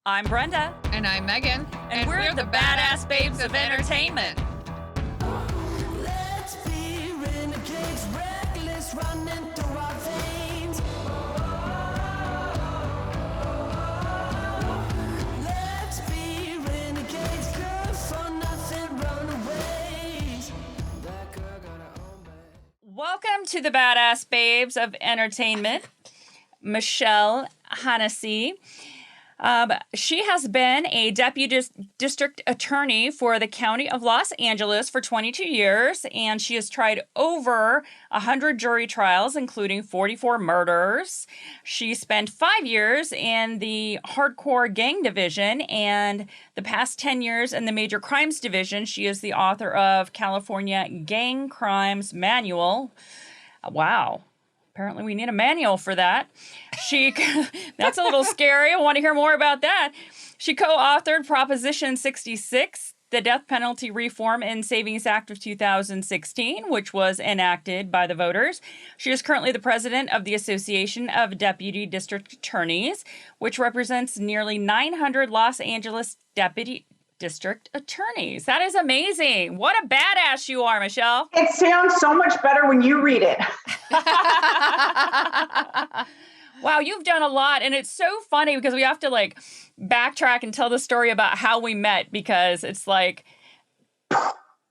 I'm Brenda. And I'm Megan. And we're the Badass Babes of Entertainment. Let's be renegades, reckless, running through our veins. Let's be renegades, good for nothing, runaways. That girl got her own bed. Welcome to the Badass Babes of Entertainment, Michele Hanisee. She has been a deputy district attorney for the County of Los Angeles for 22 years, and she has tried over 100 jury trials, including 44 murders. She spent 5 years in the hardcore gang division and the past 10 years in the major crimes division. She is the author of California Gang Crimes Manual. Wow. Apparently we need a manual for that. That's a little scary. I want to hear more about that. She co-authored Proposition 66, the Death Penalty Reform and Savings Act of 2016, which was enacted by the voters. She is currently the president of the Association of Deputy District Attorneys, which represents nearly 900 Los Angeles deputy district attorneys. That is amazing. What a badass you are, Michele. It sounds so much better when you read it. Wow, you've done a lot. And it's so funny because we have to backtrack and tell the story about how we met, because it's right?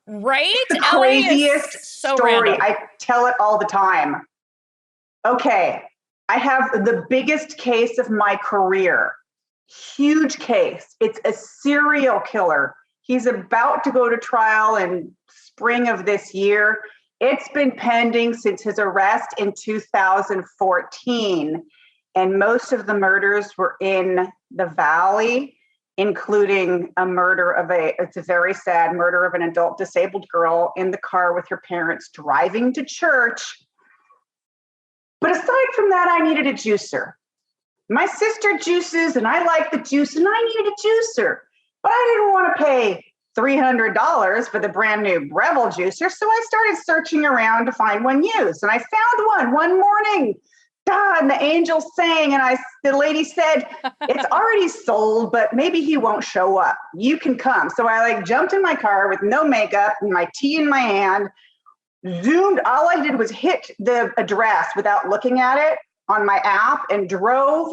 The craziest so story. random. I tell it all the time. Okay, I have the biggest case of my career. Huge case. It's a serial killer. He's about to go to trial in spring of this year. It's been pending since his arrest in 2014. And most of the murders were in the Valley, including it's a very sad murder of an adult disabled girl in the car with her parents driving to church. But aside from that, I needed a juicer. My sister juices and I like the juice and I needed a juicer, but I didn't want to pay $300 for the brand new Breville juicer. So I started searching around to find one used, and I found one morning. And the angel sang, and the lady said, it's already sold, but maybe he won't show up. You can come. So I jumped in my car with no makeup and my tea in my hand, zoomed. All I did was hit the address without looking at it on my app and drove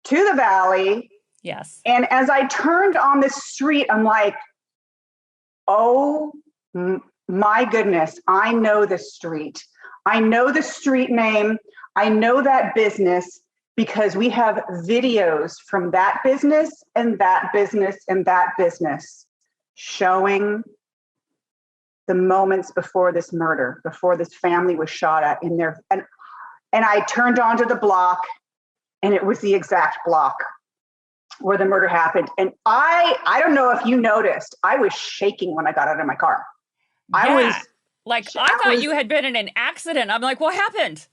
to the Valley. Yes. And as I turned on the street, I'm like, oh my goodness, I know this street. I know the street name. I know that business because we have videos from that business and that business and that business showing the moments before this murder, before this family was shot at in there. And I turned onto the block, and it was the exact block where the murder happened. And I don't know if you noticed, I was shaking when I got out of my car. I thought you had been in an accident. I'm like, what happened?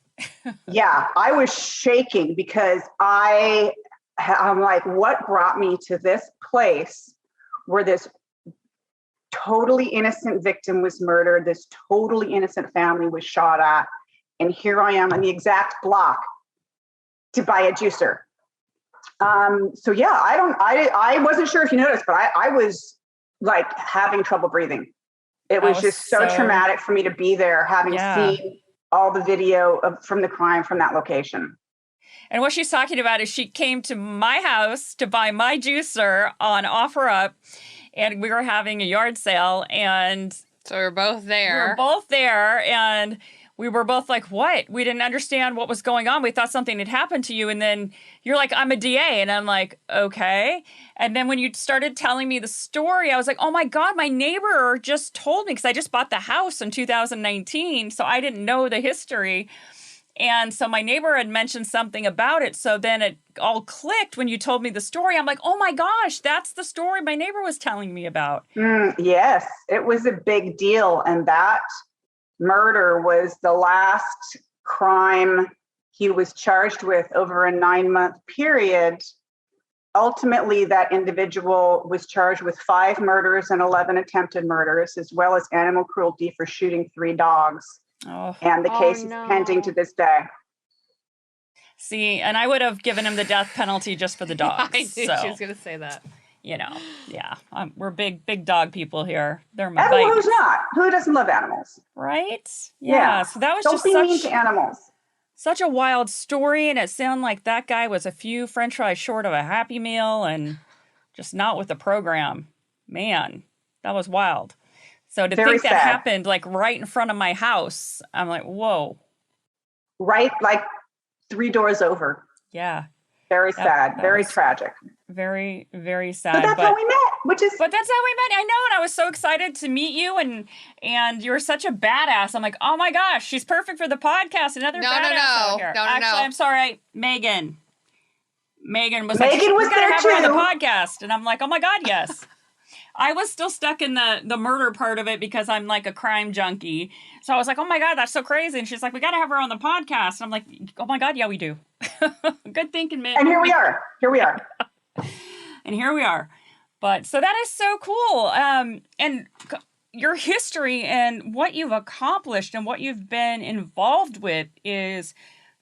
Yeah, I was shaking because I'm like, what brought me to this place where this totally innocent victim was murdered, this totally innocent family was shot at, and here I am on the exact block to buy a juicer. So yeah, I wasn't sure if you noticed, but I was having trouble breathing. It was just so traumatic for me to be there, having seen all the video from the crime from that location. And what she's talking about is she came to my house to buy my juicer on OfferUp, and we were having a yard sale, and so we were both there. And we were both like, what? We didn't understand what was going on. We thought something had happened to you. And then you're like, I'm a DA. And I'm like, okay. And then when you started telling me the story, I was like, oh my God, my neighbor just told me, because I just bought the house in 2019. So I didn't know the history. And so my neighbor had mentioned something about it. So then it all clicked when you told me the story. I'm like, oh my gosh, that's the story my neighbor was telling me about. Yes, it was a big deal. And that murder was the last crime he was charged with over a 9-month period. Ultimately, that individual was charged with 5 murders and 11 attempted murders, as well as animal cruelty for shooting 3 dogs. And the case is pending to this day. See, and I would have given him the death penalty just for the dogs. I knew so, she was going to say that. yeah, we're big dog people here. They're my And who's babies. not? Who doesn't love animals? Right? Yeah. So that was Don't just be mean to animals. such a wild story, and it sounded like that guy was a few French fries short of a Happy Meal and just not with the program. Man, that was wild. So to Very think that sad. happened like right in front of my house, I'm like, whoa. Right, like 3 doors over. Yeah. Very sad. that Very was tragic. Very, very sad. But that's how we met, which is But that's how we met. I know, and I was so excited to meet you, and you're such a badass. I'm like, oh my gosh, she's perfect for the podcast. Another No, badass no, out no. here. No, no, Actually, no. I'm sorry, Megan. Megan was Megan like, was we gotta there have her on the too. podcast, and I'm like, oh my god, yes. I was still stuck in the murder part of it because I'm like a crime junkie. So I was like, oh my god, that's so crazy. And she's like, we gotta have her on the podcast. And I'm like, oh my god, yeah, we do. Good thinking, Megan. and here we are. Here we are. And here we are. But so that is so cool. And your history and what you've accomplished and what you've been involved with is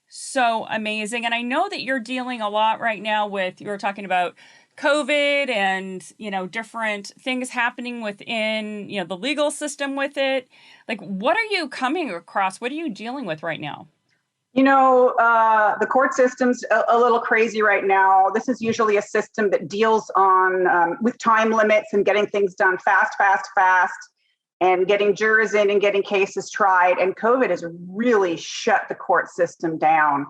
so amazing. And I know that you're dealing a lot right now with, you were talking about COVID and, different things happening within, the legal system with it. Like, what are you coming across? What are you dealing with right now? The court system's a little crazy right now. This is usually a system that deals with time limits and getting things done fast, and getting jurors in and getting cases tried. And COVID has really shut the court system down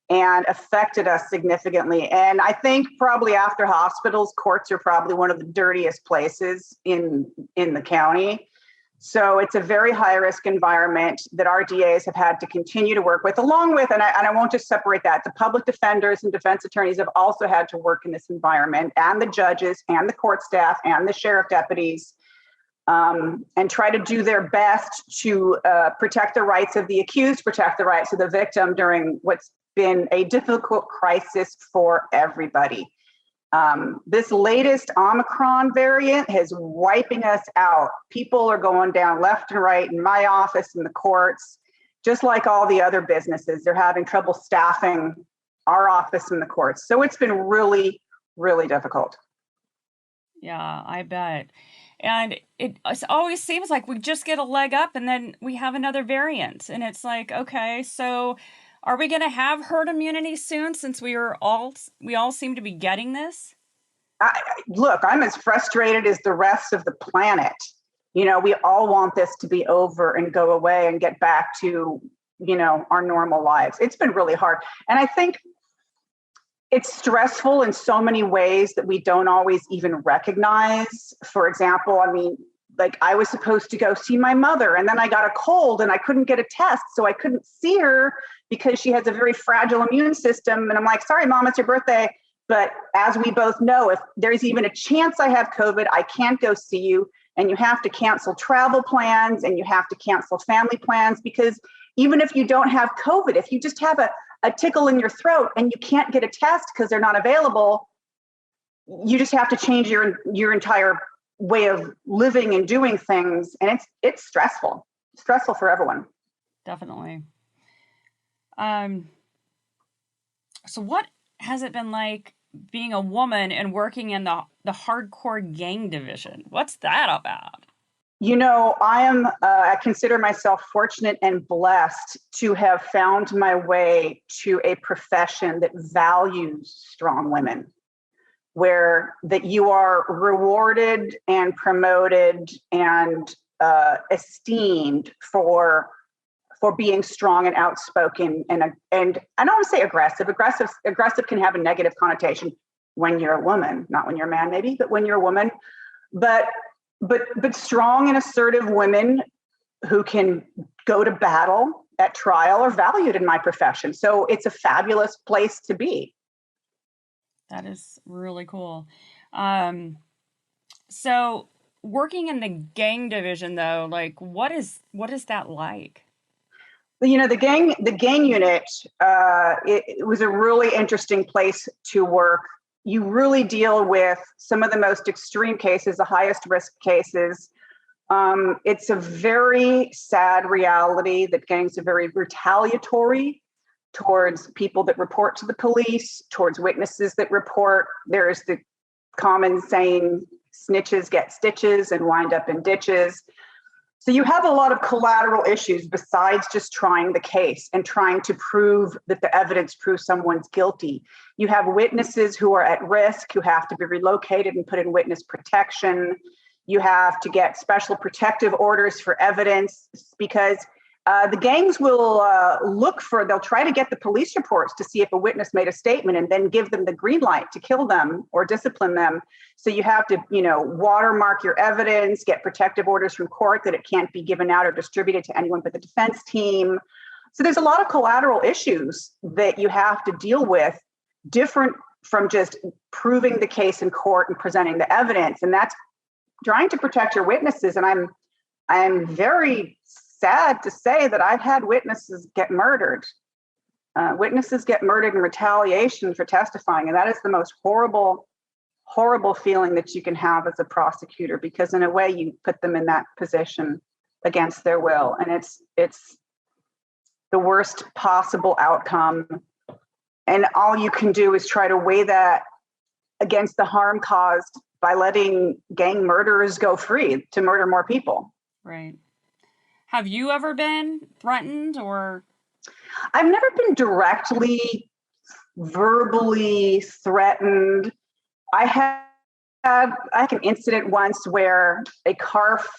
and affected us significantly. And I think probably after hospitals, courts are probably one of the dirtiest places in the county. So it's a very high risk environment that our DAs have had to continue to work with, along with, and I won't just separate that, the public defenders and defense attorneys have also had to work in this environment, and the judges and the court staff and the sheriff deputies, and try to do their best to protect the rights of the accused, protect the rights of the victim during what's been a difficult crisis for everybody. This latest Omicron variant is wiping us out. People are going down left and right in my office, in the courts, just like all the other businesses. They're having trouble staffing our office in the courts. So it's been really, really difficult. Yeah, I bet. And it always seems like we just get a leg up and then we have another variant. And it's like, okay, so are we going to have herd immunity soon since we all seem to be getting this? Look, I'm as frustrated as the rest of the planet. We all want this to be over and go away and get back to, our normal lives. It's been really hard. And I think it's stressful in so many ways that we don't always even recognize. For example, I was supposed to go see my mother, and then I got a cold and I couldn't get a test, so I couldn't see her because she has a very fragile immune system. And I'm like, sorry, Mom, it's your birthday. But as we both know, if there's even a chance I have COVID, I can't go see you. And you have to cancel travel plans and you have to cancel family plans, because even if you don't have COVID, if you just have a tickle in your throat and you can't get a test because they're not available, you just have to change your entire way of living and doing things. And it's stressful for everyone. Definitely. So what has it been like being a woman and working in the hardcore gang division? What's that about? I consider myself fortunate and blessed to have found my way to a profession that values strong women, where that you are rewarded and promoted and esteemed for being strong and outspoken. And I don't want to say aggressive. Aggressive can have a negative connotation when you're a woman, not when you're a man maybe, but when you're a woman. But strong and assertive women who can go to battle at trial are valued in my profession. So it's a fabulous place to be. That is really cool. So working in the gang division though, like what is that like? The gang unit, it was a really interesting place to work. You really deal with some of the most extreme cases, the highest risk cases. It's a very sad reality that gangs are very retaliatory towards people that report to the police, towards witnesses that report. There's the common saying, snitches get stitches and wind up in ditches. So you have a lot of collateral issues besides just trying the case and trying to prove that the evidence proves someone's guilty. You have witnesses who are at risk, who have to be relocated and put in witness protection. You have to get special protective orders for evidence because the gangs will they'll try to get the police reports to see if a witness made a statement and then give them the green light to kill them or discipline them. So you have to, watermark your evidence, get protective orders from court that it can't be given out or distributed to anyone but the defense team. So there's a lot of collateral issues that you have to deal with, different from just proving the case in court and presenting the evidence. And that's trying to protect your witnesses. And I'm very sad to say that I've had witnesses get murdered. Witnesses get murdered in retaliation for testifying. And that is the most horrible feeling that you can have as a prosecutor, because in a way you put them in that position against their will. And it's the worst possible outcome. And all you can do is try to weigh that against the harm caused by letting gang murderers go free to murder more people. Right. Have you ever been threatened or? I've never been directly verbally threatened. I had an incident once where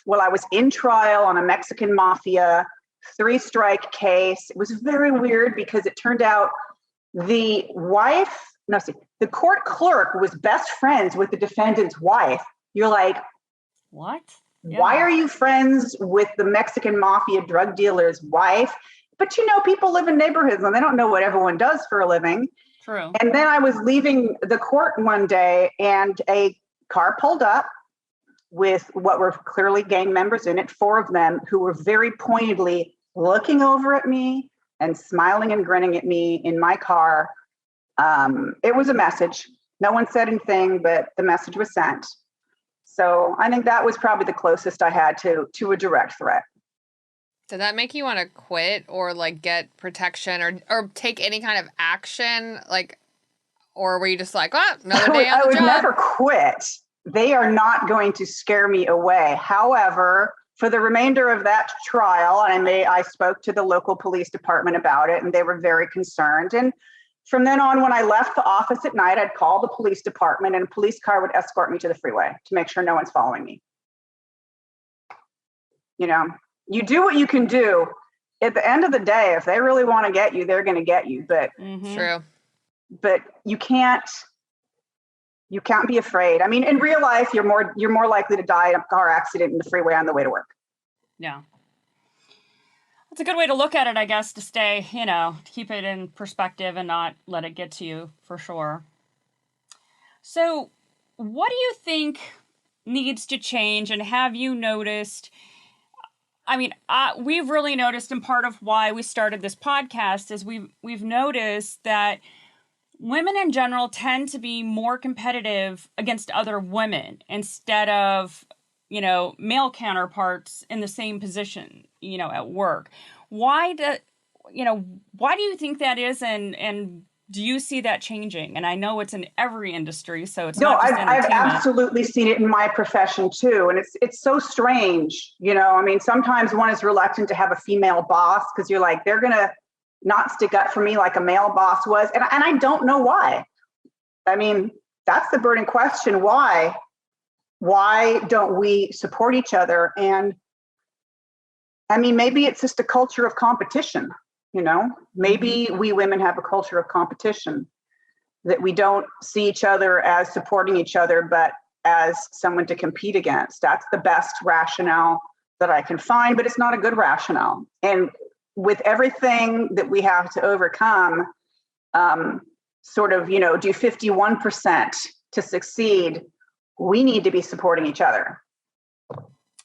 while I was in trial on a Mexican mafia 3-strike case. It was very weird because it turned out the court clerk was best friends with the defendant's wife. You're like, what? Yeah. Why are you friends with the Mexican mafia drug dealer's wife? But people live in neighborhoods and they don't know what everyone does for a living. True. And then I was leaving the court one day and a car pulled up with what were clearly gang members in it, 4 of them, who were very pointedly looking over at me and smiling and grinning at me in my car. It was a message. No one said anything, but the message was sent. So I think that was probably the closest I had to a direct threat. Did that make you want to quit or get protection or take any kind of action? Or were you just like, another day on the job? I would never quit. They are not going to scare me away. However, for the remainder of that trial, I spoke to the local police department about it, and they were very concerned. And from then on, when I left the office at night, I'd call the police department and a police car would escort me to the freeway to make sure no one's following me. You do what you can do. At the end of the day, if they really want to get you, they're going to get you. But True. But you can't be afraid. In real life, you're more likely to die in a car accident in the freeway on the way to work. Yeah. It's a good way to look at it, I guess, to stay, to keep it in perspective and not let it get to you, for sure. So what do you think needs to change, and have you noticed? We've really noticed, and part of why we started this podcast is we've noticed that women in general tend to be more competitive against other women instead of male counterparts in the same position, at work. Why do you think that is? And do you see that changing? And I know it's in every industry, so it's not just entertainment. I've absolutely seen it in my profession too. And it's so strange. Sometimes one is reluctant to have a female boss because you're like, they're going to not stick up for me like a male boss was. And I don't know why. That's the burning question. Why don't we support each other? And maybe it's just a culture of competition, maybe we women have a culture of competition, that we don't see each other as supporting each other, but as someone to compete against. That's the best rationale that I can find, but it's not a good rationale. And with everything that we have to overcome, do 51% to succeed, we need to be supporting each other.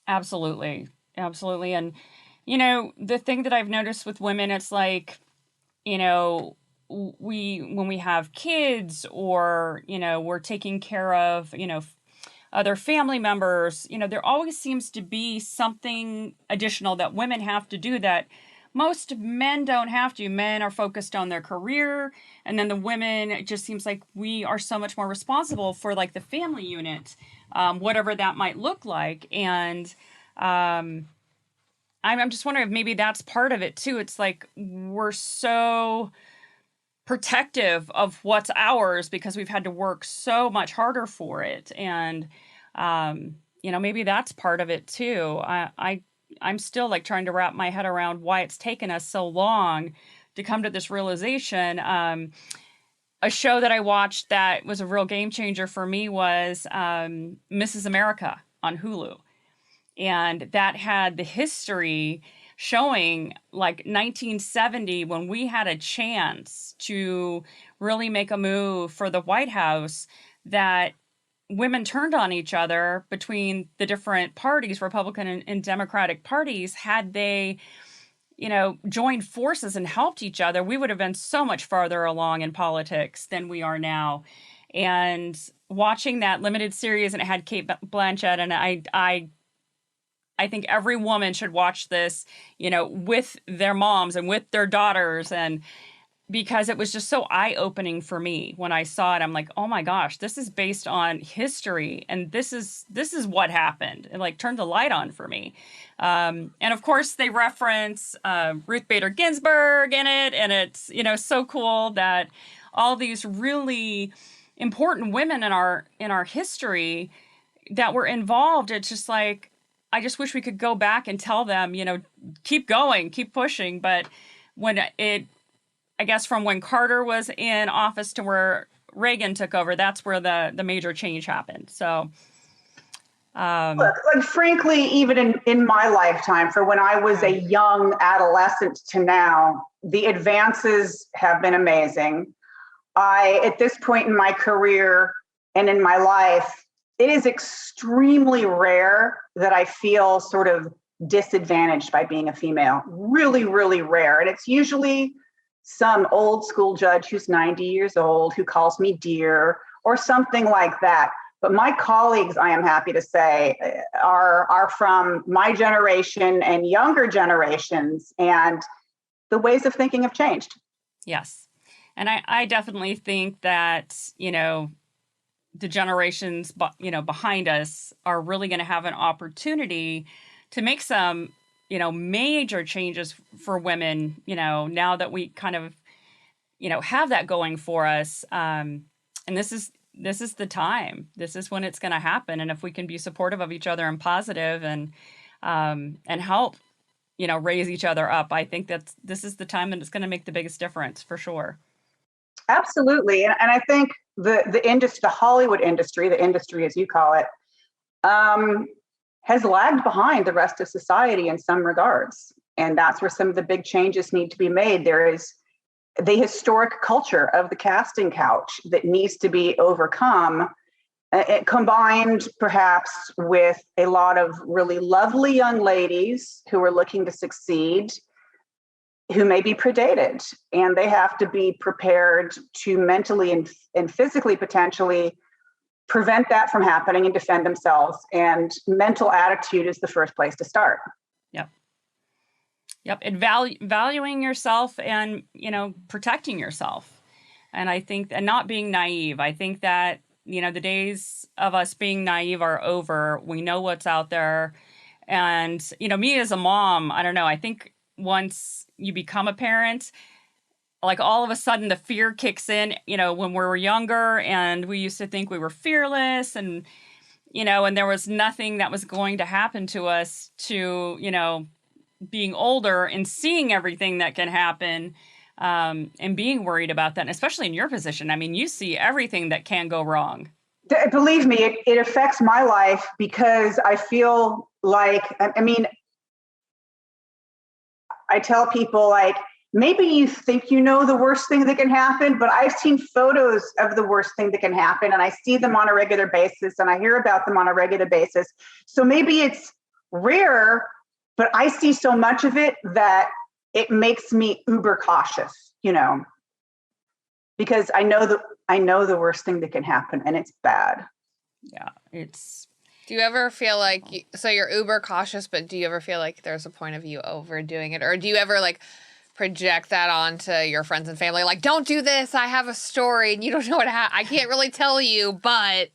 Absolutely. And, the thing that I've noticed with women, it's like, when we have kids or, we're taking care of, other family members, there always seems to be something additional that women have to do that most men don't have to. Men are focused on their career, and then the women, it just seems like we are so much more responsible for like the family unit, whatever that might look like. And I'm just wondering if maybe that's part of it too. It's like we're so protective of what's ours because we've had to work so much harder for it. And maybe that's part of it too. I'm still like trying to wrap my head around why it's taken us so long to come to this realization. A show that I watched that was a real game changer for me was Mrs. America on Hulu. And that had the history showing like 1970 when we had a chance to really make a move for the White House, that women turned on each other between the different parties, Republican and Democratic parties. Had they, joined forces and helped each other, we would have been so much farther along in politics than we are now. And watching that limited series, and it had Kate Blanchett, and I think every woman should watch this, with their moms and with their daughters, and because it was just so eye-opening for me when I saw it. I'm like, oh my gosh, this is based on history, and this is what happened. It like turned the light on for me. And of course, they reference Ruth Bader Ginsburg in it, and it's so cool that all these really important women in our history that were involved. It's just like, I just wish we could go back and tell them, keep going, keep pushing. But I guess from when Carter was in office to where Reagan took over, that's where the major change happened. So, look, like frankly, even in my lifetime, for when I was a young adolescent to now, the advances have been amazing. At this point in my career and in my life, it is extremely rare that I feel sort of disadvantaged by being a female. Really, really rare. And it's usually some old school judge who's 90 years old who calls me dear or something like that. But my colleagues, I am happy to say, are from my generation and younger generations, and the ways of thinking have changed. Yes. And I definitely think that, the generations, behind us are really going to have an opportunity to make some, major changes for women, now that we kind of, have that going for us. And this is the time. This is when it's going to happen. And if we can be supportive of each other and positive and help, raise each other up, I think this is the time that it's going to make the biggest difference for sure. Absolutely. And I think the industry, the Hollywood industry, the industry as you call it, has lagged behind the rest of society in some regards. And that's where some of the big changes need to be made. There is the historic culture of the casting couch that needs to be overcome, combined perhaps with a lot of really lovely young ladies who are looking to succeed, who may be predated, and they have to be prepared to mentally and physically potentially prevent that from happening and defend themselves. And mental attitude is the first place to start. Yep. And valuing yourself and, protecting yourself. And I think, and not being naive. I think that, the days of us being naive are over. We know what's out there. And, me as a mom, I don't know, I think once you become a parent, like all of a sudden the fear kicks in, when we were younger and we used to think we were fearless and, and there was nothing that was going to happen to us to, being older and seeing everything that can happen, and being worried about that, and especially in your position. I mean, you see everything that can go wrong. Believe me, it affects my life because I feel like, I tell people, like, maybe you think the worst thing that can happen, but I've seen photos of the worst thing that can happen, and I see them on a regular basis, and I hear about them on a regular basis. So maybe it's rare, but I see so much of it that it makes me uber cautious, because I know the worst thing that can happen, and it's bad. Yeah, it's Do you ever feel like, so you're uber cautious, but do you ever feel like there's a point of you overdoing it? Or do you ever like project that onto your friends and family? Like, don't do this. I have a story and you don't know what I can't really tell you, but.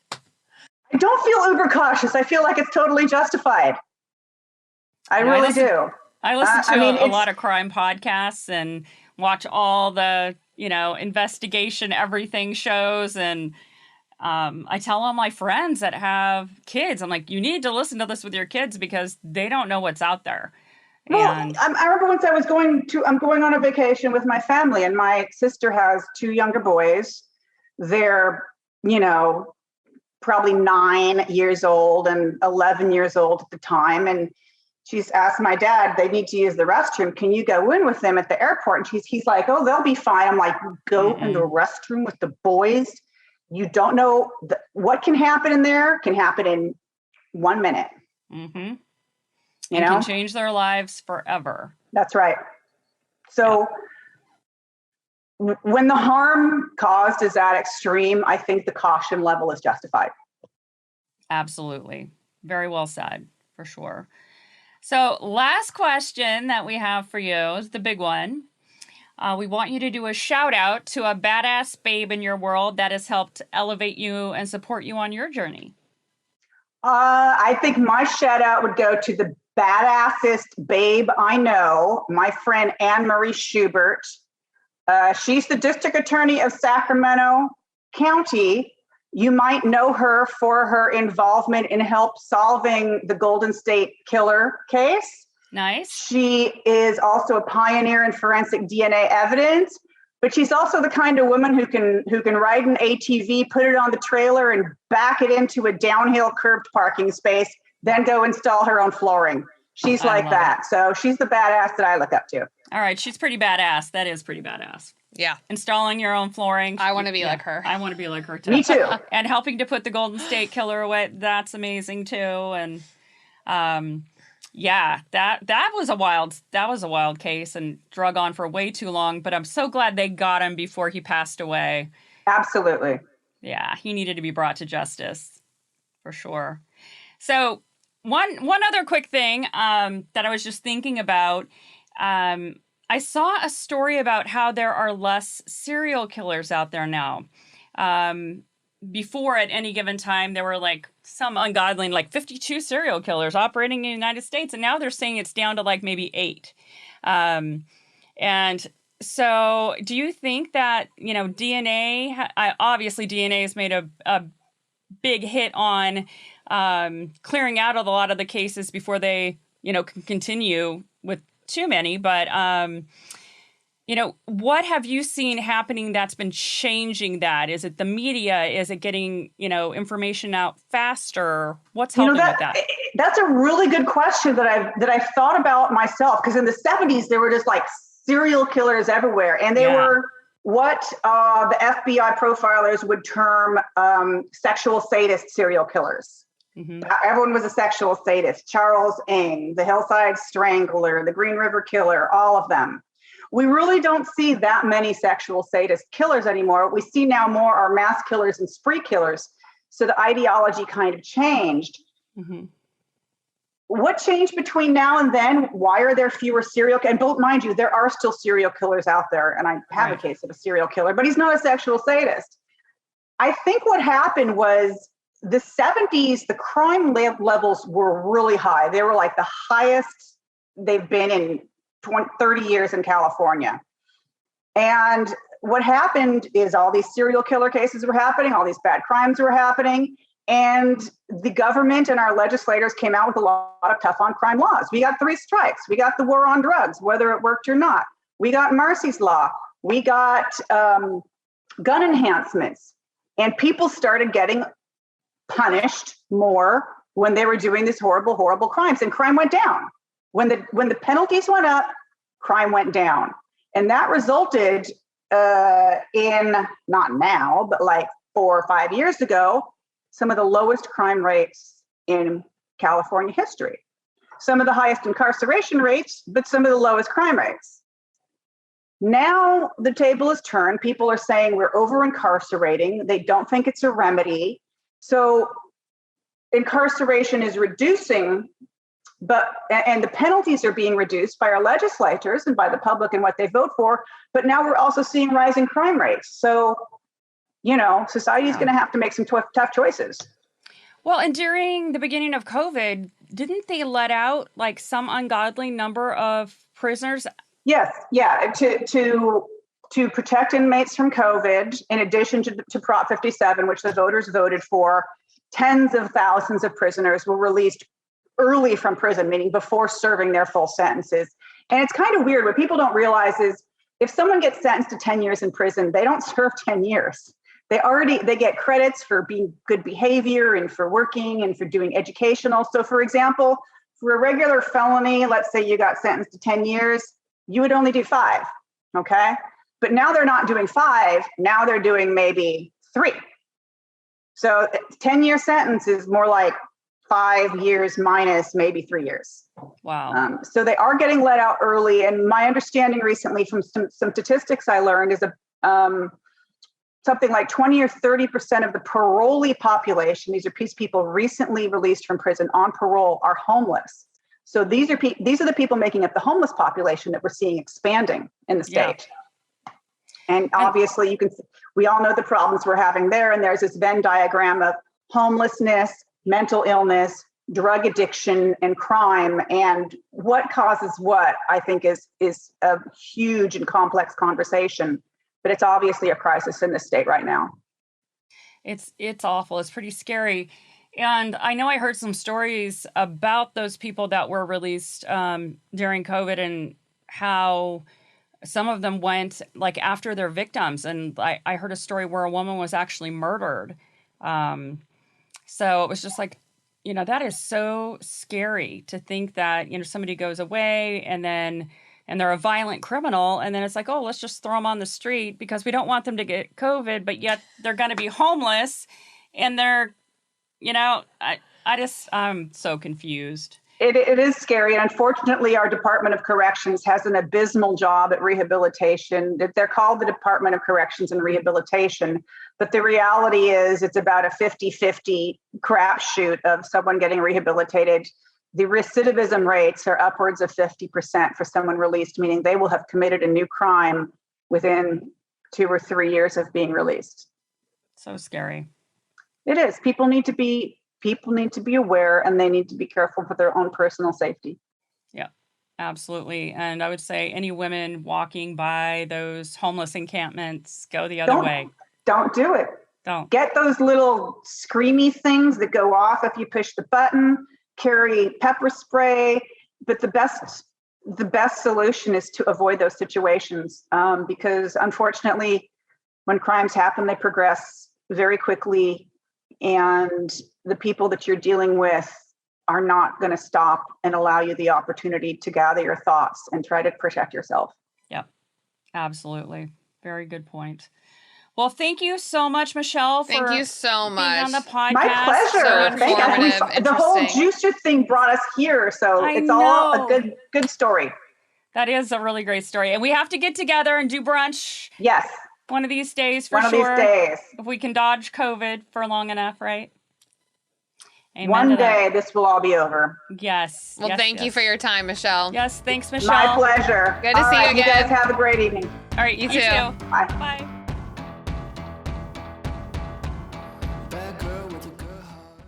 I don't feel uber cautious. I feel like it's totally justified. I And I really listen- do. I listen to I mean, a lot of crime podcasts and watch all the, investigation everything shows. And I tell all my friends that have kids, I'm like, you need to listen to this with your kids because they don't know what's out there. Well, And I remember once I'm going on a vacation with my family, and my sister has two younger boys. They're, probably 9 years old and 11 years old at the time. And she's asked my dad, they need to use the restroom. Can you go in with them at the airport? And he's like, oh, they'll be fine. I'm like, go in the restroom with the boys. You don't know what can happen in there can happen in 1 minute. mm-hmm. Can change their lives forever. That's right. So when the harm caused is that extreme, I think the caution level is justified. Absolutely. Very well said, for sure. So last question that we have for you is the big one. We want you to do a shout out to a badass babe in your world that has helped elevate you and support you on your journey. I think my shout out would go to the badassest babe I know, my friend Anne Marie Schubert. She's the district attorney of Sacramento County. You might know her for her involvement in help solving the Golden State Killer case. Nice. She is also a pioneer in forensic DNA evidence, but she's also the kind of woman who can ride an ATV, put it on the trailer, and back it into a downhill curved parking space, then go install her own flooring. She's like that. So she's the badass that I look up to. All right. She's pretty badass. That is pretty badass. Yeah. Installing your own flooring. I want to be like her. I want to be like her too. Me too. And helping to put the Golden State Killer away. That's amazing too. And yeah, that was a wild case and drug on for way too long, but I'm so glad they got him before he passed away. Absolutely. Yeah, he needed to be brought to justice for sure. So one other quick thing that I was just thinking about, I saw a story about how there are less serial killers out there now. Before, at any given time, there were like some ungodly, like 52 serial killers operating in the United States. And now they're saying it's down to like maybe 8. And so do you think that, DNA, obviously DNA has made a big hit on clearing out of a lot of the cases before they, can continue with too many. But, what have you seen happening that's been changing that? Is it the media? Is it getting, information out faster? What's helping with that? That's a really good question that I've thought about myself. Because in the 70s, there were just like serial killers everywhere. And they were what the FBI profilers would term sexual sadist serial killers. Mm-hmm. Everyone was a sexual sadist. Charles Ng, the Hillside Strangler, the Green River Killer, all of them. We really don't see that many sexual sadist killers anymore. What we see now more are mass killers and spree killers. So the ideology kind of changed. Mm-hmm. What changed between now and then? Why are there fewer serial killers? And mind you, there are still serial killers out there. And I have a case of a serial killer, but he's not a sexual sadist. I think what happened was the 70s, the crime levels were really high. They were like the highest they've been in 30 years in California. And what happened is all these serial killer cases were happening, all these bad crimes were happening, and the government and our legislators came out with a lot of tough on crime laws. We got 3 strikes. We got the war on drugs, whether it worked or not. We got Marcy's Law. We got gun enhancements. And people started getting punished more when they were doing these horrible, horrible crimes, and crime went down. When the penalties went up, crime went down. And that resulted in, not now, but like 4 or 5 years ago, some of the lowest crime rates in California history. Some of the highest incarceration rates, but some of the lowest crime rates. Now the table is turned. People are saying we're over incarcerating. They don't think it's a remedy. So incarceration is reducing, and the penalties are being reduced by our legislators and by the public and what they vote for. But now we're also seeing rising crime rates. So, society is going to have to make some tough choices. Well, and during the beginning of COVID, didn't they let out like some ungodly number of prisoners? Yes, yeah, to protect inmates from COVID, in addition to Prop 57, which the voters voted for, tens of thousands of prisoners were released early from prison, meaning before serving their full sentences. And it's kind of weird. What people don't realize is if someone gets sentenced to 10 years in prison, they don't serve 10 years. They get credits for being good behavior and for working and for doing educational. So for example, for a regular felony, let's say you got sentenced to 10 years, you would only do 5, okay? But now they're not doing 5, now they're doing maybe 3. So 10-year sentence is more like 5 years minus maybe 3 years. Wow. So they are getting let out early. And my understanding recently from some statistics I learned is something like 20 or 30% of the parolee population, these are people recently released from prison on parole, are homeless. So these are the people making up the homeless population that we're seeing expanding in the state. Yeah. And obviously we all know the problems we're having there. And there's this Venn diagram of homelessness, mental illness, drug addiction, and crime. And what causes what, I think is a huge and complex conversation. But it's obviously a crisis in this state right now. It's awful. It's pretty scary. And I know I heard some stories about those people that were released during COVID and how some of them went like after their victims. And I heard a story where a woman was actually murdered. So it was just like, that is so scary to think that, somebody goes away and they're a violent criminal. And then it's like, oh, let's just throw them on the street because we don't want them to get COVID, but yet they're going to be homeless. And they're, I'm so confused. It is scary. And unfortunately, our Department of Corrections has an abysmal job at rehabilitation. They're called the Department of Corrections and Rehabilitation. But the reality is it's about a 50-50 crapshoot of someone getting rehabilitated. The recidivism rates are upwards of 50% for someone released, meaning they will have committed a new crime within 2 or 3 years of being released. So scary. It is. People need to be aware, and they need to be careful for their own personal safety. Yeah, absolutely. And I would say any women walking by those homeless encampments, go the other way. Don't do it. Don't. Get those little screamy things that go off if you push the button. Carry pepper spray. But the best solution is to avoid those situations because unfortunately, when crimes happen, they progress very quickly. And the people that you're dealing with are not going to stop and allow you the opportunity to gather your thoughts and try to protect yourself. Yep, absolutely. Very good point. Well, thank you so much, Michelle, for Thank you so much. being on the podcast. My pleasure. So Thank you. informative, The whole interesting. juicer thing brought us here, so it's all a good story. That is a really great story. And we have to get together and do brunch Yes. one of these days for One sure. of these days. If we can dodge COVID for long enough, right? Amen One to that. day this will all be over. Yes. Well, yes, thank you yes. for your time, Michelle. Yes, thanks, Michelle. My pleasure. Good to All see you right, again. You guys have a great evening. All right, You you too. too. Bye. Bye. Bad girl with a good heart.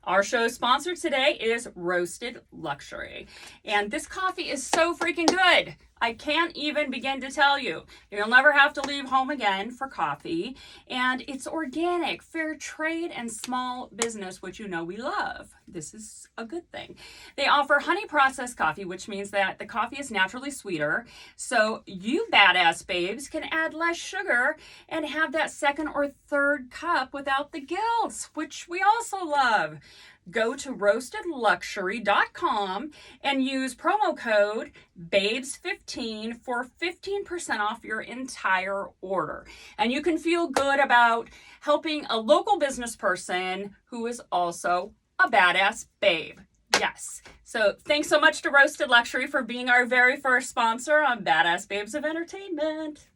Our show's sponsor today is Roasted Luxury. And this coffee is so freaking good. I can't even begin to tell you. You'll never have to leave home again for coffee. And it's organic, fair trade, and small business, which we love. This is a good thing. They offer honey processed coffee, which means that the coffee is naturally sweeter. So you badass babes can add less sugar and have that second or third cup without the guilt, which we also love. Go to roastedluxury.com and use promo code BABES15 for 15% off your entire order. And you can feel good about helping a local business person who is also a badass babe. Yes. So thanks so much to Roasted Luxury for being our very first sponsor on Badass Babes of Entertainment.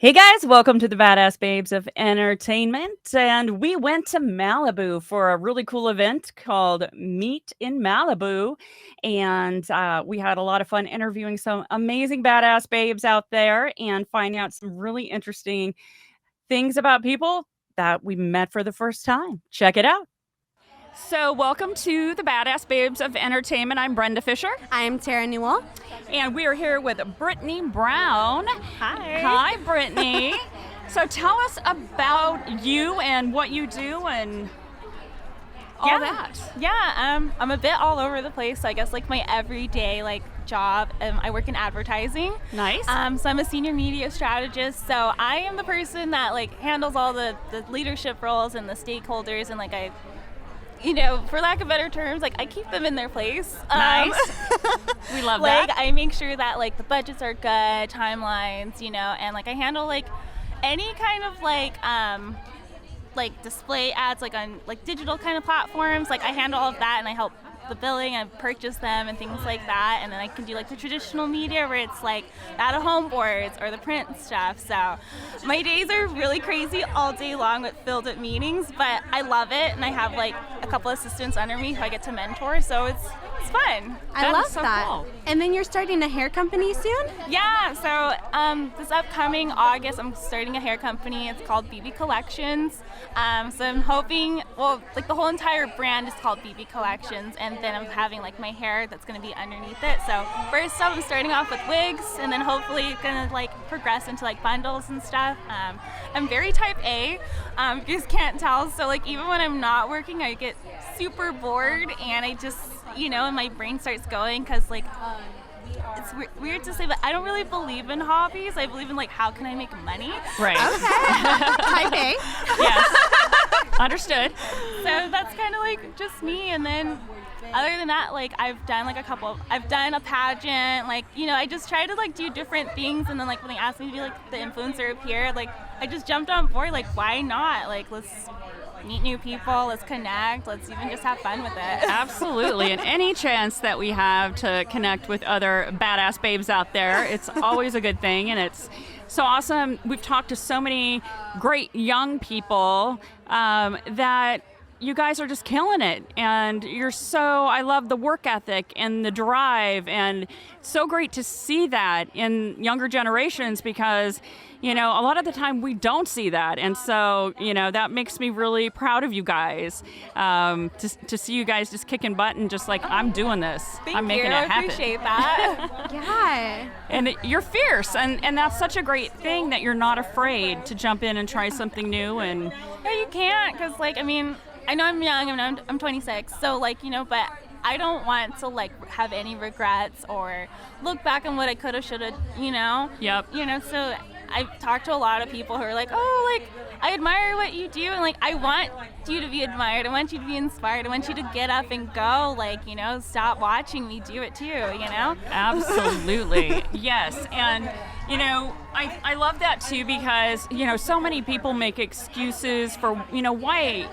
Hey guys, welcome to the Badass Babes of Entertainment. And we went to Malibu for a really cool event called Meet in Malibu. And we had a lot of fun interviewing some amazing badass babes out there and finding out some really interesting things about people that we met for the first time. Check it out. So, welcome to the Badass Babes of Entertainment. I'm Brenda Fisher. I'm Terra Newell. And we are here with Brittany Brown. Hi. Hi, Brittany. So tell us about you and what you do and all that. Yeah, I'm a bit all over the place. So I guess like my everyday job, I work in advertising. Nice. So I'm a senior media strategist. So I am the person that handles all the leadership roles and the stakeholders, and for lack of better terms, I keep them in their place. Nice. We love that. I make sure that the budgets are good, timelines, and I handle any kind of display ads on digital kind of platforms. I handle all of that, and I help the billing and purchase them and things like that. And then I can do the traditional media where it's out of home boards or the print stuff. So my days are really crazy all day long filled with meetings, but I love it, and I have a couple assistants under me who I get to mentor, so it's fun. That is so cool. And then you're starting a hair company soon? Yeah, so this upcoming August I'm starting a hair company. It's called BB Collections. So I'm hoping, the whole entire brand is called BB Collections, and then I'm having my hair that's going to be underneath it. So first off, I'm starting off with wigs, and then hopefully going to progress into bundles and stuff. I'm very type A, if you guys can't tell. So even when I'm not working, I get super bored, and I just, and my brain starts going because it's weird to say, but I don't really believe in hobbies. I believe in how can I make money? Right. Okay. Type A. Yes. Understood. So that's kind of just me. And then other than that, I've done I've done a pageant, I just try to do different things. And then when they asked me to be the influencer up here, I just jumped on board. Why not? Let's meet new people, let's connect, let's even just have fun with it. Absolutely. And any chance that we have to connect with other badass babes out there, it's always a good thing. And it's so awesome. We've talked to so many great young people that you guys are just killing it. And I love the work ethic and the drive, and so great to see that in younger generations because, a lot of the time we don't see that. And so, that makes me really proud of you guys, to see you guys just kicking butt and just I'm doing this. I'm making it happen. I appreciate that. Yeah. And you're fierce, and that's such a great thing that you're not afraid to jump in and try something new. And yeah, you can't, because I know I'm young, I'm 26, so but I don't want to have any regrets or look back on what I could have, should have, Yep. So I've talked to a lot of people who are I admire what you do, and I want you to be admired, I want you to be inspired, I want you to get up and go, stop watching me do it too, Absolutely. Yes. And I love that too because so many people make excuses for why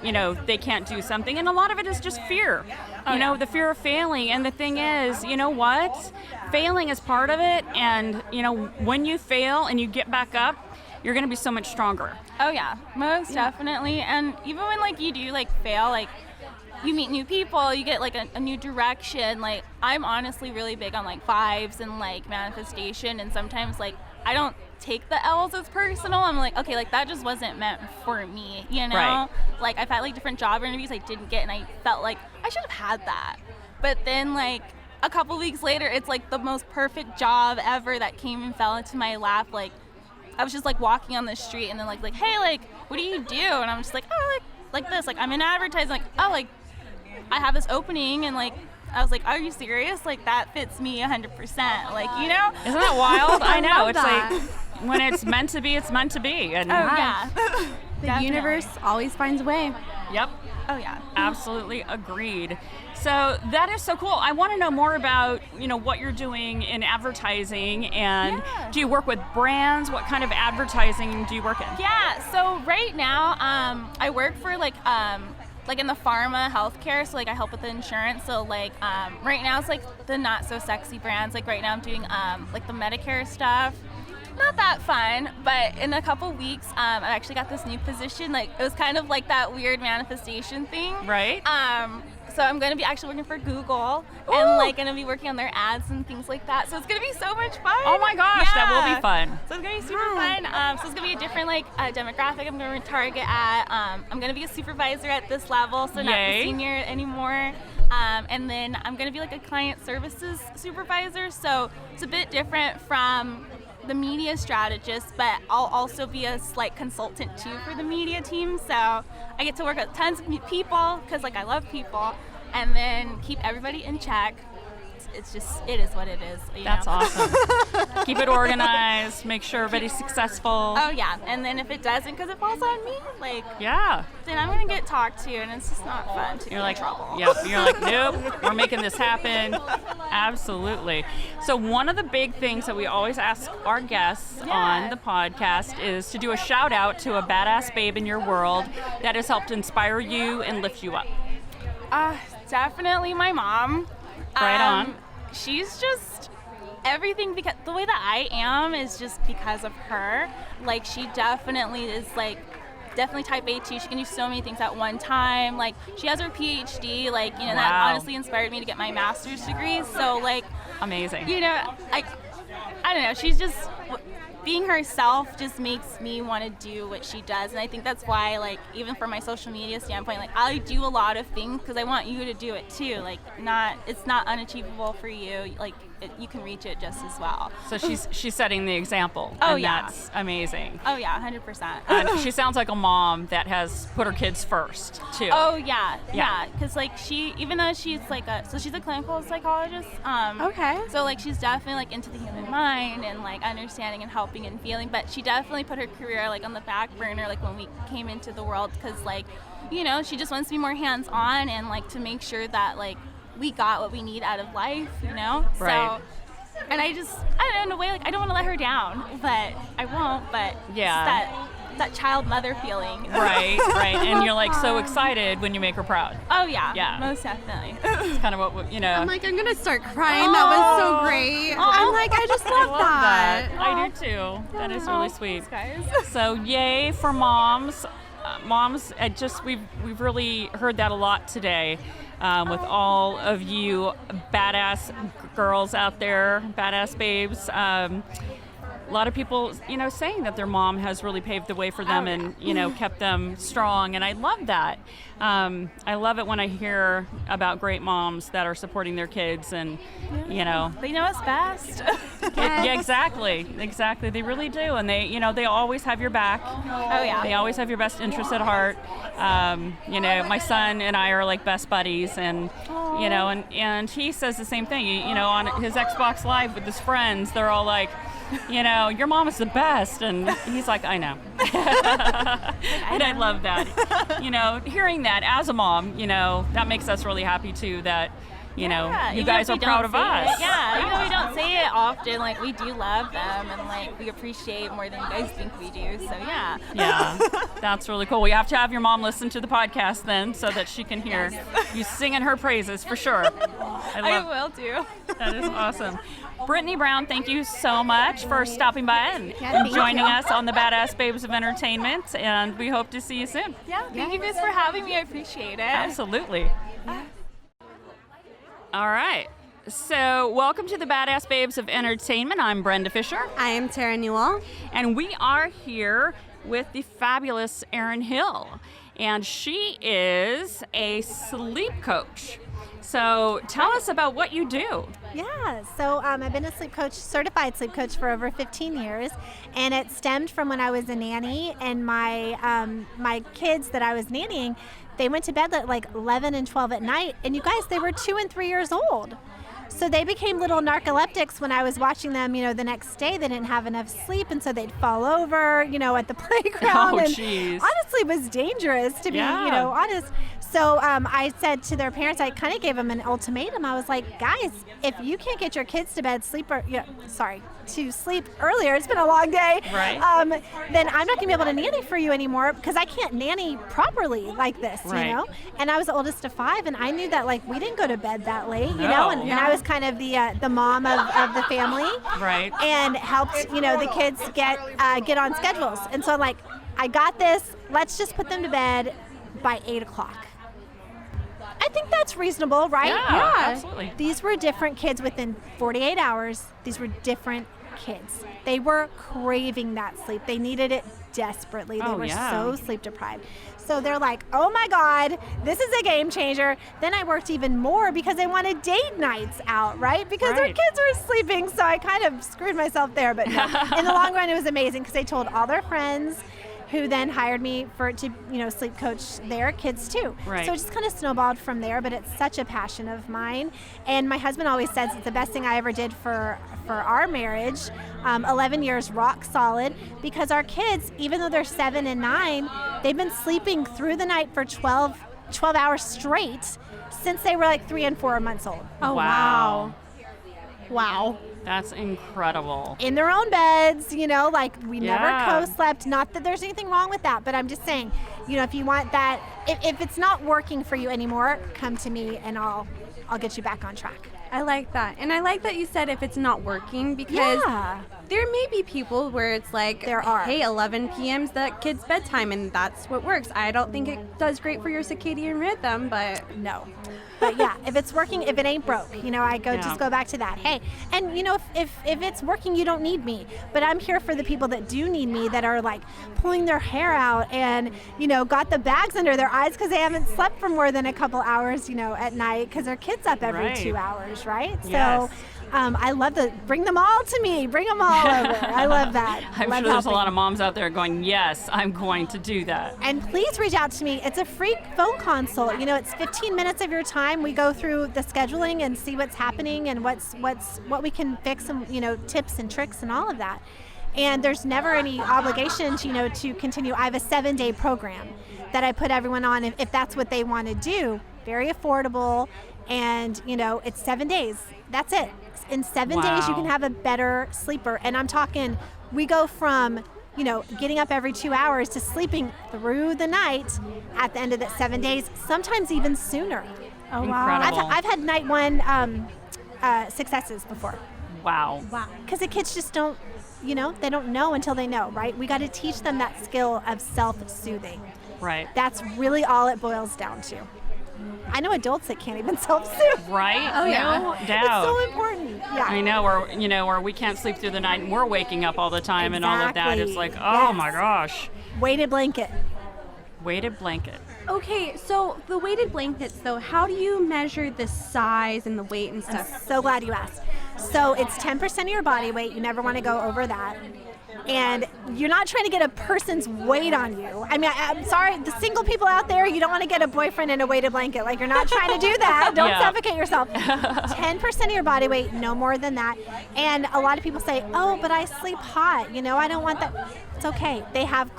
they can't do something, and a lot of it is just fear. The fear of failing. And the thing is, what? Failing is part of it, and when you fail and you get back up, you're going to be so much stronger. Oh yeah, most definitely. And even when you do fail, you meet new people, you get a new direction. I'm honestly really big on vibes and manifestation, and sometimes I don't take the L's as personal. I'm okay, that just wasn't meant for me, Right. I've had different job interviews I didn't get, and I felt I should have had that. But then a couple weeks later, it's the most perfect job ever that came and fell into my lap. I was just walking on the street, and then hey, what do you do? And I'm just oh, this, I'm in advertising, I have this opening, and I was are you serious? That fits me 100%. Isn't that wild? I know. love It's that. When it's meant to be, it's meant to be. And yeah. The universe always finds a way. Yep. Oh yeah. Absolutely agreed. So that is so cool. I want to know more about, what you're doing in advertising, and do you work with brands? What kind of advertising do you work in? Yeah, so right now, I work for in the pharma healthcare, so I help with the insurance. So right now it's the not so sexy brands. Right now I'm doing the Medicare stuff. not that fun, but in a couple weeks, I actually got this new position. Like, it was kind of like that weird manifestation thing. Right. So I'm going to be actually working for Google and like going to be working on their ads and things like that. So it's going to be so much fun. Oh my gosh, that will be fun. So it's going to be super fun. So it's going to be a different like demographic I'm going to target at. I'm going to be a supervisor at this level, so not the senior anymore. And then I'm going to be like a client services supervisor. So it's a bit different from the media strategist, but I'll also be a slight consultant too for the media team. So I get to work with tons of people because like I love people, and then keep everybody in check. It's just, it is what it is. That's awesome. Keep it organized, make sure everybody's successful. Oh yeah, and then if it doesn't, because it falls on me, like, then I'm gonna get talked to, and it's just not fun to You're get like, in trouble. yep. You're like, nope, we're making this happen. Absolutely. So one of the big things that we always ask our guests on the podcast is to do a shout out to a badass babe in your world that has helped inspire you and lift you up. Definitely my mom. Right on. She's just everything, because the way that I am is just because of her. Like, she definitely is like definitely type A too. She can do so many things at one time. Like, she has her PhD, like, you know, that honestly inspired me to get my master's degree. So like, amazing. You know, like, I don't know, she's just, being herself just makes me want to do what she does. And I think that's why, like, even from my social media standpoint, like, I do a lot of things because I want you to do it too. Like, it's not unachievable for you. Like, you can reach it just as well. So she's setting the example. Oh, and yeah. That's amazing. Oh yeah, 100%. And she sounds like a mom that has put her kids first too. Oh yeah. Because like, she, even though she's like she's a clinical psychologist. Okay. So like, she's definitely like into the human mind and like understanding and helping and feeling. But she definitely put her career like on the back burner, like when we came into the world, because like, you know, she just wants to be more hands on and like to make sure that like we got what we need out of life, you know? Right. So, and I don't know, in a way, like, I don't want to let her down, but I won't, but Yeah. it's that child mother feeling. Right. And you're like so excited when you make her proud. Oh yeah. Yeah. Most definitely. It's kind of what, you know. I'm like, I'm gonna start crying. That was so great. I'm like, I just love that. I do too. That is really sweet. Guys. So yay for moms. Moms, we've really heard that a lot today with all of you badass girls out there, badass babes. A lot of people, you know, saying that their mom has really paved the way for them and, you know, kept them strong. And I love that. I love it when I hear about great moms that are supporting their kids and, you know. They know us best. Yeah, exactly. They really do. And they, you know, they always have your back. Oh, yeah. They always have your best interest at heart. You know, my son and I are like best buddies, and, you know, and he says the same thing. You know, on his Xbox Live with his friends, they're all like, you know, your mom is the best. And he's like, I know. And I love that. You know, hearing that as a mom, you know, that makes us really happy too, that, you know, you guys are proud of us. Yeah, even though we don't say it often, like, we do love them and like we appreciate more than you guys think we do. So yeah. Yeah, that's really cool. We have to have your mom listen to the podcast then, so that she can hear you singing her praises for sure. I will do. That is awesome. Brittany Brown, thank you so much for stopping by and thank joining you. us on the Badass Babes of Entertainment, and we hope to see you soon. Yeah, thank you guys for having me. I appreciate it. Absolutely. All right. So, welcome to the Badass Babes of Entertainment. I'm Brenda Fisher. I am Terra Newell. And we are here with the fabulous Erin Hill. And she is a sleep coach. So tell us about what you do. Yeah, so I've been a sleep coach, certified sleep coach for over 15 years, and it stemmed from when I was a nanny, and my kids that I was nannying, they went to bed at like 11 and 12 at night, and you guys, they were 2 and 3 years old. So they became little narcoleptics when I was watching them, you know, the next day. They didn't have enough sleep, and so they'd fall over, you know, at the playground. Oh, and jeez. honestly, it was dangerous, to be, you know, honest. So I said to their parents, I kind of gave them an ultimatum. I was like, guys, if you can't get your kids to bed, to sleep earlier, it's been a long day, right? Then I'm not going to be able to nanny for you anymore, because I can't nanny properly like this, right. you know? And I was the oldest of 5, and I knew that, like, we didn't go to bed that late, you No. know? And I was was kind of the mom of the family. Right. And helped, the kids get on schedules. And so I'm like, I got this. Let's just put them to bed by 8 o'clock. I think that's reasonable, right? Yeah, absolutely. These were different kids within 48 hours. These were different kids. They were craving that sleep. They needed it desperately. They were so sleep deprived. So they're like, oh my God, this is a game changer. Then I worked even more because they wanted date nights out, right? Because their kids were sleeping. So I kind of screwed myself there. But no, in the long run, it was amazing because they told all their friends, who then hired me to sleep coach their kids too. Right. So it just kind of snowballed from there, but it's such a passion of mine. And my husband always says it's the best thing I ever did for our marriage. 11 years rock solid, because our kids, even though they're 7 and 9, they've been sleeping through the night for 12 hours straight since they were like 3 and 4 months old. Oh, wow. Wow. That's incredible. In their own beds, we never co-slept. Not that there's anything wrong with that, but I'm just saying, if you want that, if it's not working for you anymore, come to me and I'll get you back on track. I like that. And I like that you said if it's not working, because there may be people where it's like, hey, 11 p.m.'s that kid's bedtime, and that's what works. I don't think it does great for your circadian rhythm, but no. But yeah, if it's working, if it ain't broke, just go back to that. Hey, and if it's working, you don't need me. But I'm here for the people that do need me, that are like pulling their hair out and, got the bags under their eyes because they haven't slept for more than a couple hours, at night because their kid's up every 2 hours, right? Yes. So I love bring them all to me. Bring them all over. I love that. I'm sure there's a lot of moms out there going, yes, I'm going to do that. And please reach out to me. It's a free phone consult. It's 15 minutes of your time. We go through the scheduling and see what's happening and what we can fix, and tips and tricks and all of that. And there's never any obligation to continue. I have a 7-day program that I put everyone on if that's what they want to do. Very affordable, and it's 7 days. That's it. In 7 days, you can have a better sleeper. And I'm talking, we go from, getting up every 2 hours to sleeping through the night at the end of that 7 days, sometimes even sooner. Oh, wow. I've had night one successes before. Wow. Because the kids just don't, they don't know until they know, right? We got to teach them that skill of self-soothing. Right. That's really all it boils down to. I know adults that can't even self-soothe. Right? Oh, yeah. No doubt. It's so important. Yeah. I know, or we can't sleep through the night and we're waking up all the time and all of that. It's like, oh my gosh. Weighted blanket. Weighted blanket. Okay, so the weighted blankets, though, how do you measure the size and the weight and stuff? I'm so glad you asked. So it's 10% of your body weight. You never want to go over that. And you're not trying to get a person's weight on you. I mean, I'm sorry, the single people out there, you don't want to get a boyfriend in a weighted blanket. Like, you're not trying to do that. Don't suffocate yourself. 10% of your body weight, no more than that. And a lot of people say, oh, but I sleep hot. I don't want that. It's okay. They have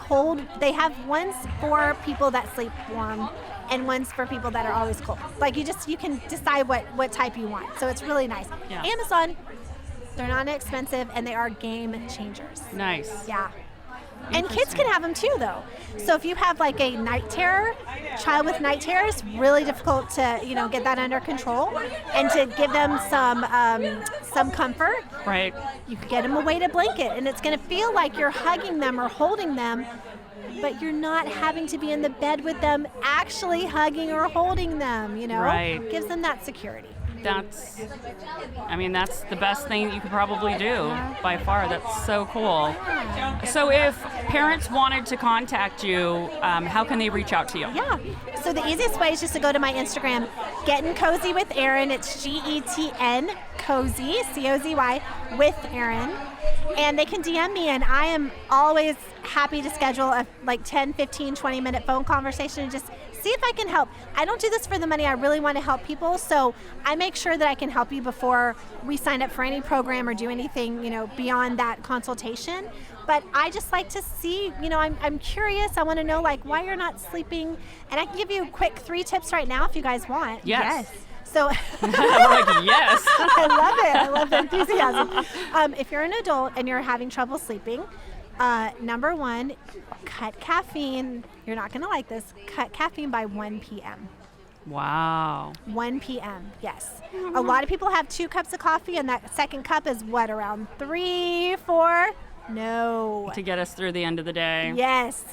ones for people that sleep warm and ones for people that are always cold. Like, you can decide what type you want. So it's really nice. Yeah. Amazon. They're not expensive, and they are game changers. Nice. Yeah. And kids can have them too, though. So if you have like a night terror, child with night terror, it's really difficult to get that under control, and to give them some comfort. Right. You could get them a weighted blanket, and it's going to feel like you're hugging them or holding them, but you're not having to be in the bed with them, actually hugging or holding them. Right. Gives them that security. That's the best thing that you could probably do by far. That's so cool. So if parents wanted to contact you, how can they reach out to you? Yeah. So the easiest way is just to go to my Instagram, Getting Cozy with Erin. It's GETN Cozy, COZY, with Erin. And they can DM me, and I am always happy to schedule a 10, 15, 20-minute phone conversation and just see if I can help. I don't do this for the money. I really want to help people. So I make sure that I can help you before we sign up for any program or do anything, beyond that consultation. But I just like to see, I'm curious. I want to know why you're not sleeping. And I can give you quick 3 tips right now if you guys want. Yes. So we're like, yes. I love it. I love the enthusiasm. If you're an adult and you're having trouble sleeping, number 1, cut caffeine. You're not going to like this. Cut caffeine by 1 p.m. Wow. 1 p.m., yes. A lot of people have 2 cups of coffee, and that second cup is what, around 3, 4? No. To get us through the end of the day. Yes.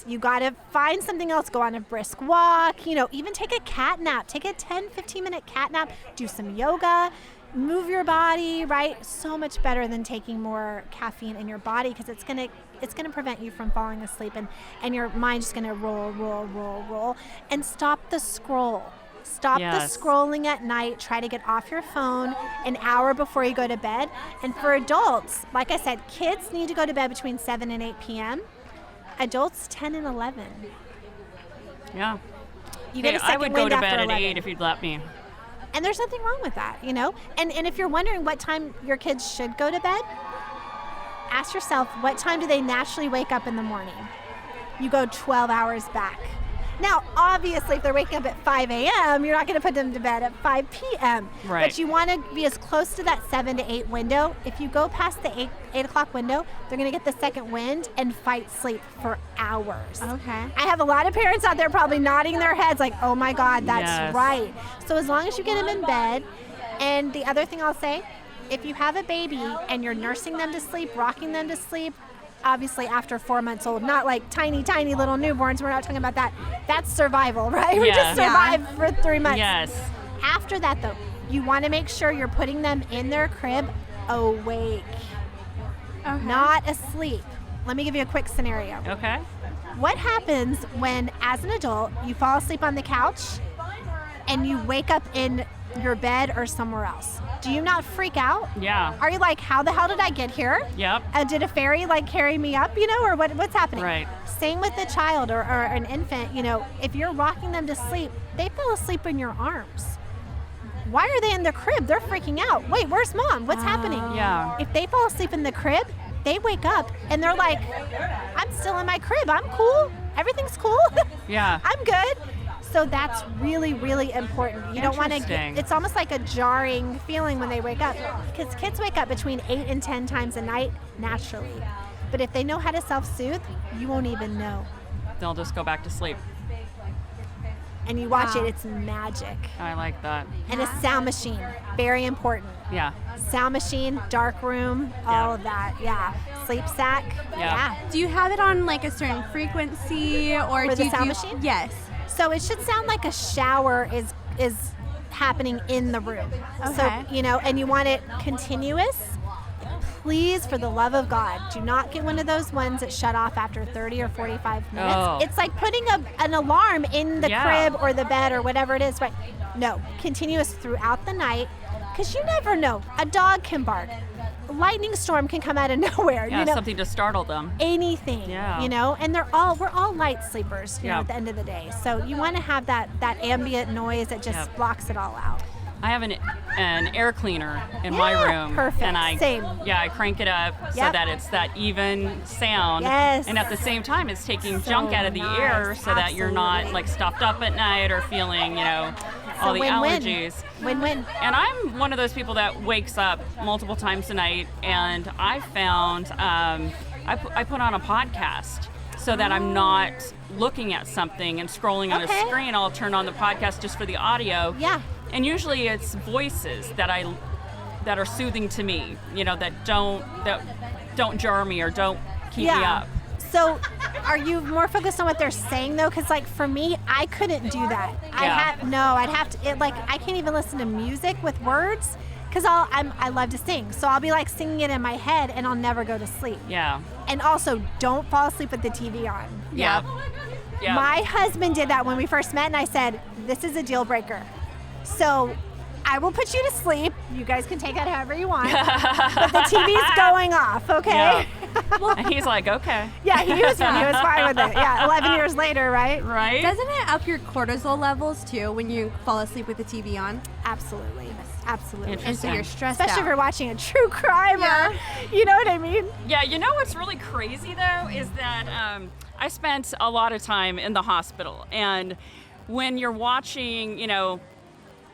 You got to find something else. Go on a brisk walk, even take a cat nap. Take a 10, 15-minute cat nap. Do some yoga. Move your body, right? So much better than taking more caffeine in your body, because it's going to prevent you from falling asleep, and your mind's just going to roll, and stop the scroll. Stop the scrolling at night. Try to get off your phone an hour before you go to bed. And for adults, like I said, kids need to go to bed between 7 and 8 p.m. Adults, 10 and 11. Yeah. You get a second I would wind go to after bed 11. at 8 if you'd let me. And there's nothing wrong with that, And if you're wondering what time your kids should go to bed, ask yourself, what time do they naturally wake up in the morning? You go 12 hours back. Now, obviously, if they're waking up at 5 a.m., you're not going to put them to bed at 5 p.m. Right. But you want to be as close to that 7 to 8 window. If you go past the 8 o'clock window, they're going to get the second wind and fight sleep for hours. Okay. I have a lot of parents out there probably nodding their heads like, oh my God, that's right. So as long as you get them in bed, and the other thing I'll say, if you have a baby and you're nursing them to sleep, rocking them to sleep, obviously after 4 months old, not like tiny little newborns. We're not talking about that. That's survival, right? We just survive for 3 months. Yes. After that, though, you want to make sure you're putting them in their crib awake, not asleep. Let me give you a quick scenario. Okay. What happens when, as an adult, you fall asleep on the couch and you wake up in your bed or somewhere else? Do you not freak out? Yeah. Are you like, how the hell did I get here? Yep. Did a fairy carry me up, or what's happening? Right. Same with a child or an infant, if you're rocking them to sleep, they fell asleep in your arms. Why are they in the crib? They're freaking out. Wait, where's mom? What's happening? Yeah. If they fall asleep in the crib, they wake up and they're like, I'm still in my crib. I'm cool. Everything's cool. Yeah. I'm good. So that's really, really important. You don't want to Interesting. it's almost like a jarring feeling when they wake up, because kids wake up between 8 and 10 times a night naturally. But if they know how to self-soothe, you won't even know. They'll just go back to sleep. And you watch it, it's magic. I like that. And a sound machine, very important. Yeah. Sound machine, dark room, all of that. Yeah. Sleep sack. Yeah. Do you have it on like a certain frequency, or For do the sound you machine? Yes. So it should sound like a shower is happening in the room. Okay. So, and you want it continuous. Please, for the love of God, do not get one of those ones that shut off after 30 or 45 minutes. Oh. It's like putting an alarm in the crib or the bed or whatever it is. Right? No, continuous throughout the night, because you never know. A dog can bark. A lightning storm can come out of nowhere. Yeah, something to startle them. Anything. Yeah. And we're all light sleepers, at the end of the day. So you want to have that ambient noise that just blocks it all out. I have an air cleaner in my room. Perfect. And I crank it up so Yep. that it's that even sound. Yes. And at the same time, it's taking So junk out of the air nice. so that you're not Absolutely. like stuffed up at night or feeling, all the win-win. allergies. Win-win. And I'm one of those people that wakes up multiple times a night, and I found I put on a podcast so that I'm not looking at something and scrolling on a screen. I'll turn on the podcast just for the audio. Yeah. And usually it's voices that are soothing to me, that don't jar me or don't keep me up. So are you more focused on what they're saying though? Because for me, I couldn't do that. I'd have to. I can't even listen to music with words, because I love to sing. So I'll be singing it in my head, and I'll never go to sleep. Yeah. And also, don't fall asleep with the TV on. Yeah. Yeah. My husband did that when we first met, and I said, this is a deal breaker. So I will put you to sleep. You guys can take that however you want. But the TV's going off, okay? Yeah. And he's like, okay. Yeah, he was fine with it. Yeah, 11 years later, right? Right? Doesn't it up your cortisol levels too when you fall asleep with the TV on? Absolutely. Absolutely. And so you're stressed Especially if out. you're watching a true crime Yeah. or, you know what I mean? Yeah, what's really crazy though is that I spent a lot of time in the hospital, and when you're watching,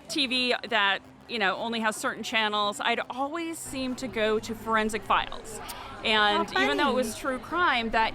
TV that only has certain channels, I'd always seem to go to Forensic Files, and even though it was true crime, that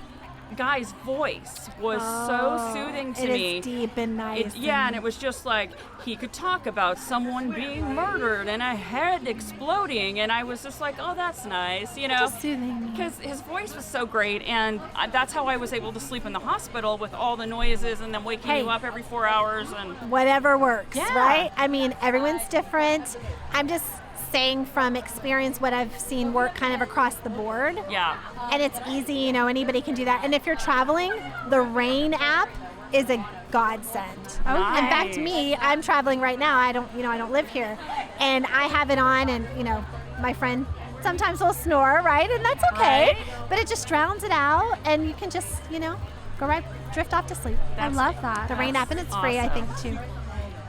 guy's voice was so soothing to me. It is deep and nice. And it was just like he could talk about someone being murdered and a head exploding, and I was just like, oh, that's nice, you know, Just soothing. because his voice was so great, and that's how I was able to sleep in the hospital with all the noises and then waking you up every 4 hours and Whatever works, Yeah. right? I mean, everyone's different. I'm just saying from experience what I've seen work kind of across the board. yeah. And it's easy, you know, anybody can do that. And if you're traveling, the Rain app is a godsend. Nice. In fact, me, I'm traveling right now. I don't live here. And I have it on, and, you know, my friend sometimes will snore, right? And that's okay. Right. But it just drowns it out, and you can just, you know, drift off to sleep. I love that. The Rain app, and it's free, I think, too.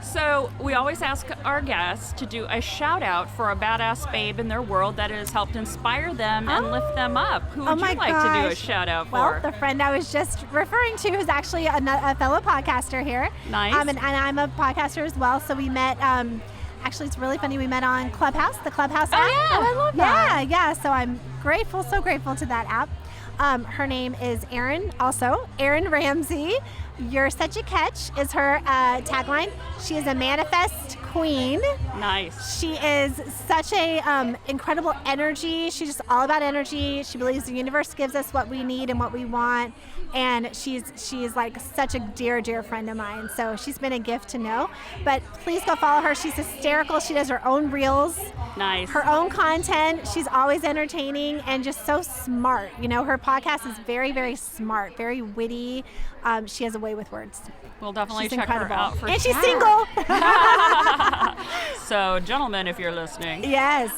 So we always ask our guests to do a shout out for a badass babe in their world that has helped inspire them and lift them up. Who would my you like to do a gosh. shout out Well, for? the friend I was just referring to who's actually a fellow podcaster here. Nice. And I'm a podcaster as well. So we met, actually, it's really funny. We met on Clubhouse, the Clubhouse app. yeah. Oh, I love that. Yeah. So I'm grateful, so grateful to that app. Her name is Erin, also. Erin Ramsey. You're such a catch is her tagline. She is a manifest queen. Nice. She is such a incredible energy. She's just all about energy. She believes the universe gives us what we need and what we want. And she's like such a dear, dear friend of mine. So she's been a gift to know. But please go follow her. She's hysterical. She does her own reels, Nice. her own content. She's always entertaining and just so smart. You know, her podcast is very, very smart, very witty. She has a way with words. We'll definitely She's check incredible. her out for And she's sure. single. So, gentlemen, if you're listening. Yes.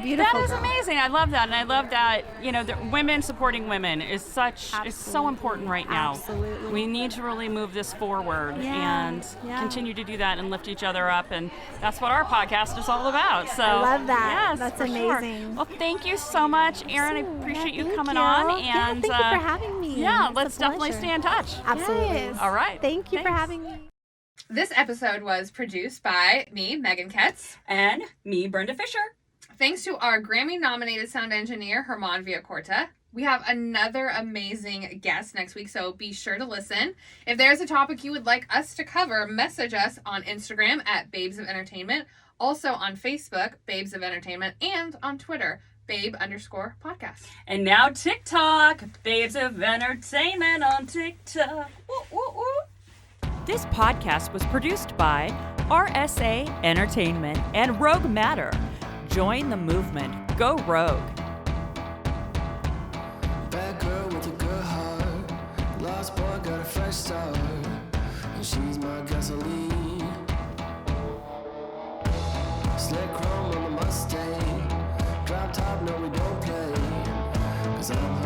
Beautiful That is girl. amazing. I love that, and I love that. You know, women supporting women is so important right now. Absolutely. We need to really move this forward Yeah. and Yeah. continue to do that and lift each other up, and that's what our podcast is all about. So I love that. Yes, That's for sure. amazing. Well, thank you so much, Erin. I appreciate you Thank coming you. on. Yeah, And thank you for having me. Yeah, It's a let's definitely pleasure. stay in touch. Absolutely. Yes. All right. Thank you for Thanks. having me. This episode was produced by me, Megan Ketz. And me, Brenda Fisher. Thanks to our Grammy-nominated sound engineer, Herman Villacorta. We have another amazing guest next week, so be sure to listen. If there's a topic you would like us to cover, message us on Instagram at Babes of Entertainment, also on Facebook, Babes of Entertainment, and on Twitter, Babe_podcast. And now TikTok, Babes of Entertainment on TikTok. Woo, woo, woo. This podcast was produced by RSA Entertainment and Rogue Matter. Join the movement. Go Rogue. Bad girl with a good heart. Lost boy got a fresh start. And she's my gasoline. Slick chrome on the Mustang. Drop top, no, we don't play. 'Cause I'm